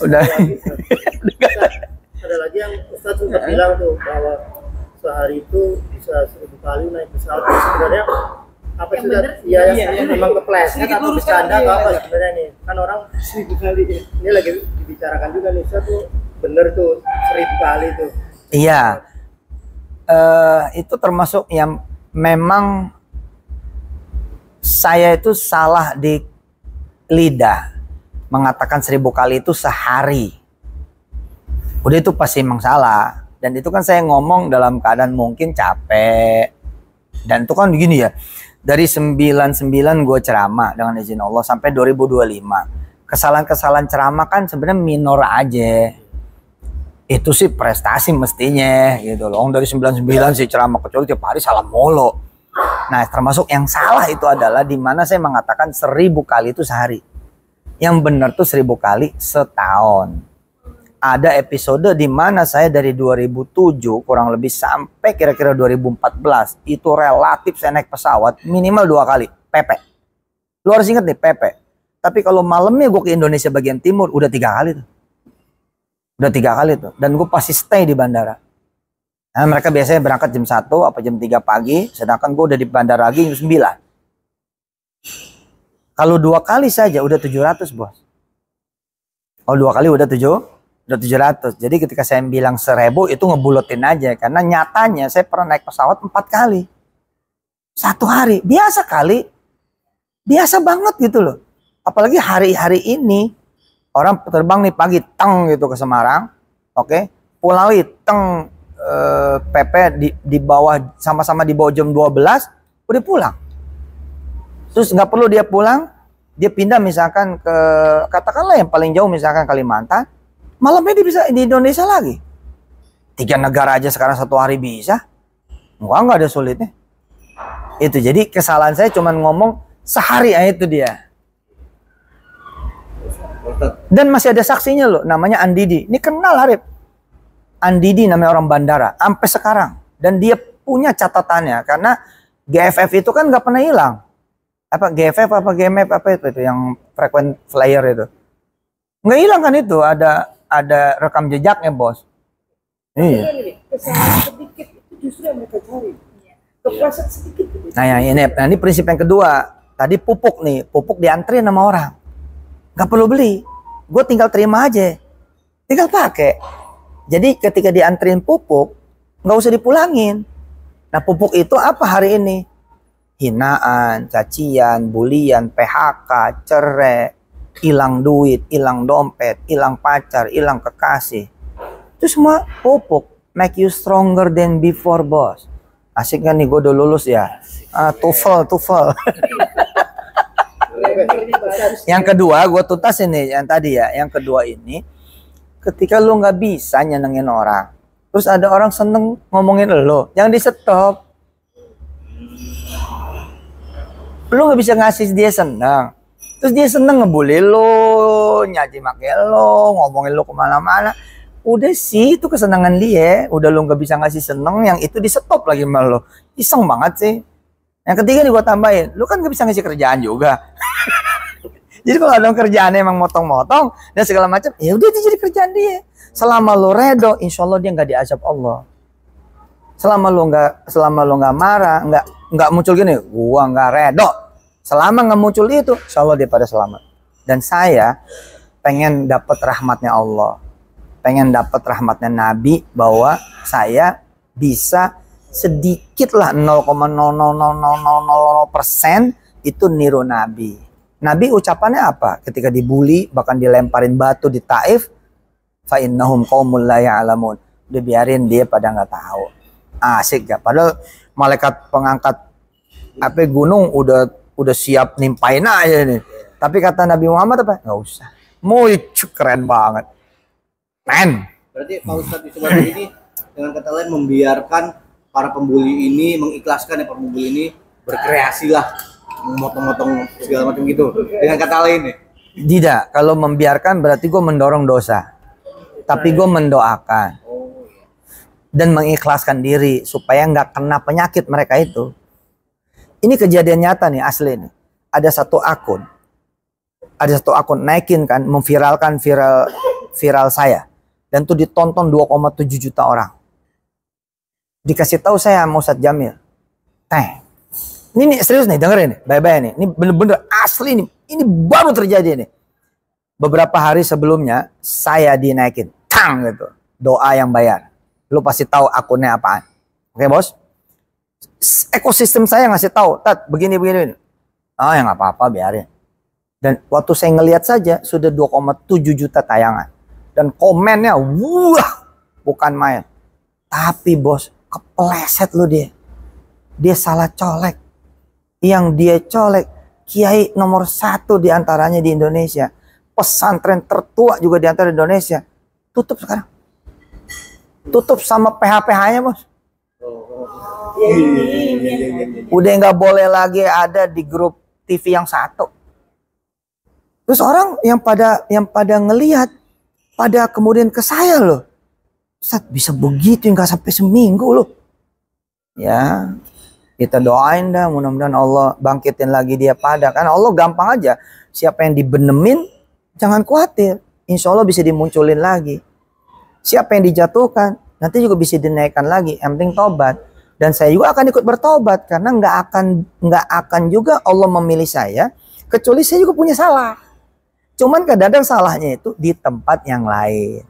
Udah. Ada lagi yang Ustadz sempat bilang tuh bahwa sehari itu bisa 1000 kali naik pesawat. Sebenarnya apa sih? Iya yang memang kepleset atau bercanda atau apa sebenarnya nih? Kan orang 1000 kali ini lagi dibicarakan juga nih, Ustadz tuh bener tuh 1000 kali tuh. Iya, itu termasuk yang memang saya itu salah di lidah mengatakan 1000 kali itu sehari. Udah itu pasti emang salah. Dan itu kan saya ngomong dalam keadaan mungkin capek. Dan itu kan begini ya. Dari 99 gue ceramah dengan izin Allah sampai 2025. Kesalahan-kesalahan ceramah kan sebenarnya minor aja. Itu sih prestasi mestinya gitu loh. Dari 99 sih ceramah, kecuali tiap hari salah mulu. Nah, termasuk yang salah itu adalah di mana saya mengatakan 1000 kali itu sehari. Yang benar tuh 1000 kali setahun. Ada episode di mana saya dari 2007 kurang lebih sampai kira-kira 2014 itu relatif saya naik pesawat minimal 2 kali PP. Lu harus ingat nih PP. Tapi kalau malamnya gue ke Indonesia bagian timur udah 3 kali tuh. Udah 3 kali tuh. Dan gue pasti stay di bandara. Nah, mereka biasanya berangkat jam 1 apa jam 3 pagi, sedangkan gue udah di bandara lagi jam 9. Kalau 2 kali saja udah 700, bos. Kalau 2 kali udah 700. Jadi ketika saya bilang 1000 itu ngebuletin aja. Karena nyatanya saya pernah naik pesawat 4 kali. 1 hari. Biasa kali. Biasa banget gitu loh. Apalagi hari-hari ini. Orang terbang nih pagi teng gitu ke Semarang. Oke. Pulang lagi teng PP di bawah. Sama-sama di bawah jam 12. Udah pulang. Terus nggak perlu dia pulang. Dia pindah misalkan ke. Katakanlah yang paling jauh misalkan Kalimantan. Malamnya dia bisa di Indonesia lagi. 3 negara aja sekarang 1 hari bisa. Nggak ada sulitnya. Itu jadi kesalahan saya cuman ngomong sehari aja itu dia. Dan masih ada saksinya loh, namanya Andidi. Ini kenal Harip. Andidi namanya orang bandara, sampai sekarang. Dan dia punya catatannya karena GFF itu kan nggak pernah hilang. Apa GFF apa GMF apa itu yang frequent flyer itu. Nggak hilang kan itu, ada rekam jejaknya, bos. Iya. Kesalahan sedikit itu justru yang mereka cari. Kepleset sedikit. Nah, ini prinsip yang kedua. Tadi pupuk nih, pupuk diantri sama orang. Nggak perlu beli. Gue tinggal terima aja. Tinggal pakai. Jadi ketika diantrin pupuk, nggak usah dipulangin. Nah, pupuk itu apa hari ini? Hinaan, cacian, bulian, PHK, cerai, hilang duit, hilang dompet, hilang pacar, hilang kekasih. Itu semua pupuk. Make you stronger than before, bos. Asik kan nih, gue udah lulus ya. TOEFL. Yang kedua, gue tuntas ini yang tadi ya. Yang kedua ini, ketika lu nggak bisa nyenengin orang, terus ada orang seneng ngomongin lo, jangan di stop. Lu nggak bisa ngasih dia seneng, terus dia seneng ngebully lo, nyaji make lo, ngomongin lo kemana-mana. Udah sih, itu kesenangan dia. Udah lu nggak bisa ngasih seneng, yang itu di stop lagi sama lo. Iseng banget sih. Yang ketiga nih gue tambahin, lu kan nggak bisa ngasih kerjaan juga. Jadi kalau ada kerjaan emang motong-motong dan segala macam, ya udah itu jadi kerjaan dia. Selama lu redo, insya Allah dia nggak diazab Allah. Selama lu nggak marah, nggak muncul gini, gua nggak redo. Selama nggak muncul itu, insya Allah dia pada selamat. Dan saya pengen dapat rahmatnya Allah, pengen dapat rahmatnya Nabi, bahwa saya bisa sedikit lah 0,00000% itu niru Nabi. Nabi ucapannya apa? Ketika dibully, bahkan dilemparin batu di Taif, fa innahum qaumul la ya'lamun. Udah biarin dia pada nggak tahu. Asik gak? Padahal malaikat pengangkat gunung udah siap nimpain aja nih. Tapi kata Nabi Muhammad apa? Nggak usah. Keren banget. Men. Berarti Pak Ustadz di sebelah ini dengan kata lain membiarkan para pembuli ini, mengikhlaskan para pembuli ini berkreasi lah, memotong-motong segala macam gitu. Dengan kata lain nih. Tidak, kalau membiarkan berarti gue mendorong dosa. Tapi gue mendoakan. Dan mengikhlaskan diri supaya nggak kena penyakit mereka itu. Ini kejadian nyata nih, asli nih. Ada satu akun naikin kan, memviralkan viral saya. Dan tuh ditonton 2,7 juta orang. Dikasih tahu saya sama Ustadz Jamil. Ini nih, serius nih, dengerin nih, bye-bye nih. Ini bener-bener asli nih. Ini baru terjadi nih. Beberapa hari sebelumnya saya dinaikin. Tang gitu. Doa yang bayar. Lu pasti tahu akunnya apaan. Oke, Bos? Ekosistem saya ngasih tahu, Tat, begini. Ah, ya nggak apa-apa, biarin. Dan waktu saya ngelihat saja sudah 2,7 juta tayangan. Dan komennya, wah, bukan main. Tapi Bos, kepleset lu dia. Dia salah colek. Yang dia colek, kiai nomor 1 diantaranya di Indonesia. Pesantren tertua juga diantara Indonesia. Tutup sekarang. Tutup sama PH-PH-nya, Bos. Udah nggak boleh lagi ada di grup TV yang satu. Terus orang yang pada ngelihat, pada kemudian ke saya loh. Ustaz, bisa begitu nggak sampai seminggu loh. Ya, kita doain dah, mudah-mudahan Allah bangkitin lagi dia pada. Karena Allah gampang aja. Siapa yang dibenemin, jangan khawatir. Insya Allah bisa dimunculin lagi. Siapa yang dijatuhkan, nanti juga bisa dinaikkan lagi. Yang penting tobat. Dan saya juga akan ikut bertobat. Karena nggak akan juga Allah memilih saya. Kecuali saya juga punya salah. Cuman kadang-kadang salahnya itu di tempat yang lain.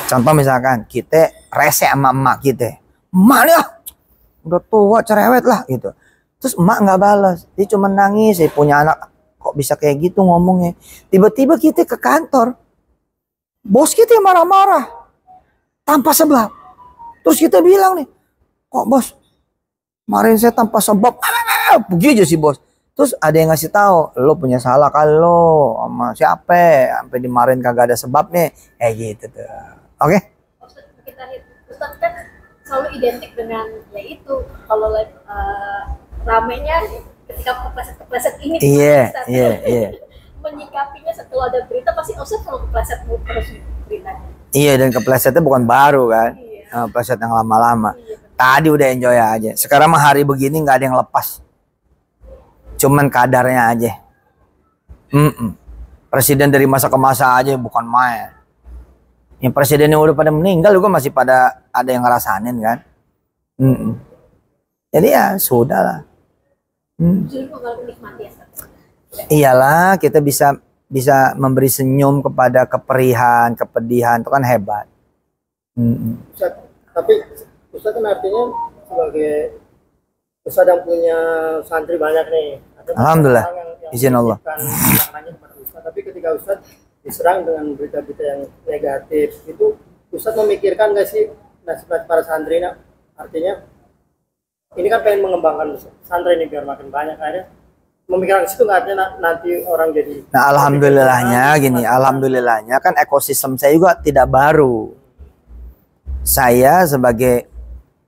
Contoh misalkan kita rese sama emak kita. Emak ya, udah tua cerewet lah gitu. Terus emak nggak balas. Dia cuma nangis. Saya punya anak. Kok bisa kayak gitu ngomongnya. Tiba-tiba kita ke kantor. Bos kita yang marah-marah. Tanpa sebab. Terus kita bilang nih. Kok bos? Kemarin saya tanpa sebab. Pergi aja sih bos. Terus ada yang ngasih tahu, lo punya salah kali lo sama siapa, sampai dimarahin kagak ada sebabnya, gitu tuh. Oke? Ustaz kan selalu identik dengan ya itu kalau ramenya ketika kepleset ini. Iya. Menyikapinya setelah ada berita pasti Ustaz selalu kepleset terus beritanya. Iya, dan keplesetnya bukan baru kan, kepleset yang lama-lama. Tadi udah enjoy aja. Sekarang mah hari begini nggak ada yang lepas. Cuman kadarnya aja. Presiden dari masa ke masa aja bukan main. Yang presiden yang udah pada meninggal juga masih pada ada yang ngerasanin kan. Jadi ya sudah lah. Iyalah, kita bisa memberi senyum kepada keperihan, kepedihan, itu kan hebat. Ustaz, tapi Ustaz kan artinya sebagai Ustaz yang punya santri banyak nih. Alhamdulillah, izin Allah. Ustaz, tapi ketika Ustaz diserang dengan berita-berita yang negatif, itu Ustaz memikirkan nggak sih nasib para santri? Artinya ini kan pengen mengembangkan santri ini biar makin banyak, akhirnya memikirkan situ nggak, artinya nanti orang jadi. Nah alhamdulillahnya gini, alhamdulillahnya kan ekosistem saya juga tidak baru. Saya sebagai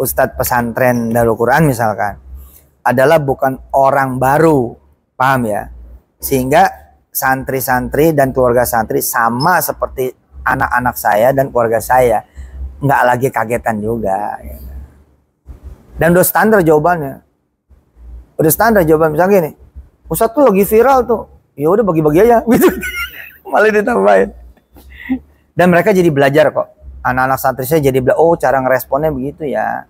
Ustadz pesantren Darul Quran misalkan adalah bukan orang baru, paham ya? Sehingga santri-santri dan keluarga santri sama seperti anak-anak saya dan keluarga saya, nggak lagi kagetan juga. Dan udah standar jawabannya, misalnya gini, Ustadz tuh lagi viral tuh, ya udah bagi-bagi aja, gitu. Malah ditambahin. Dan mereka jadi belajar kok, anak-anak santri saya jadi belajar, oh cara ngeresponnya begitu ya.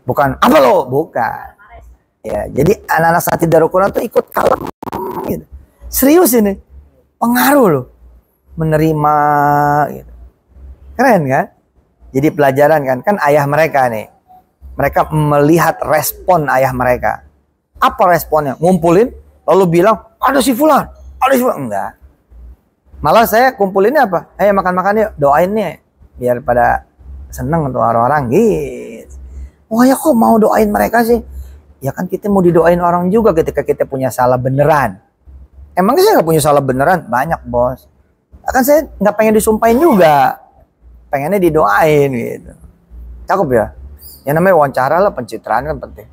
Bukan apa lo, bukan. Ya, jadi anak-anak santri Darul Quran tuh ikut kalem gitu. Serius ini. Pengaruh loh. Menerima gitu. Keren kan? Jadi pelajaran kan. Kan ayah mereka nih. Mereka melihat respon ayah mereka. Apa responnya? Ngumpulin lalu bilang, ada si fulan, ada si fulan. Enggak. Malah saya kumpulinnya apa? Ayo makan-makan yuk, doain nih biar pada seneng tuh orang-orang gitu. Oh ya kok mau doain mereka sih? Ya kan kita mau didoain orang juga ketika kita punya salah beneran. Emangnya saya nggak punya salah beneran? Banyak bos. Kan saya nggak pengen disumpahin juga. Pengennya didoain gitu. Cakep ya? Yang namanya wawancara lah, pencitraan kan penting.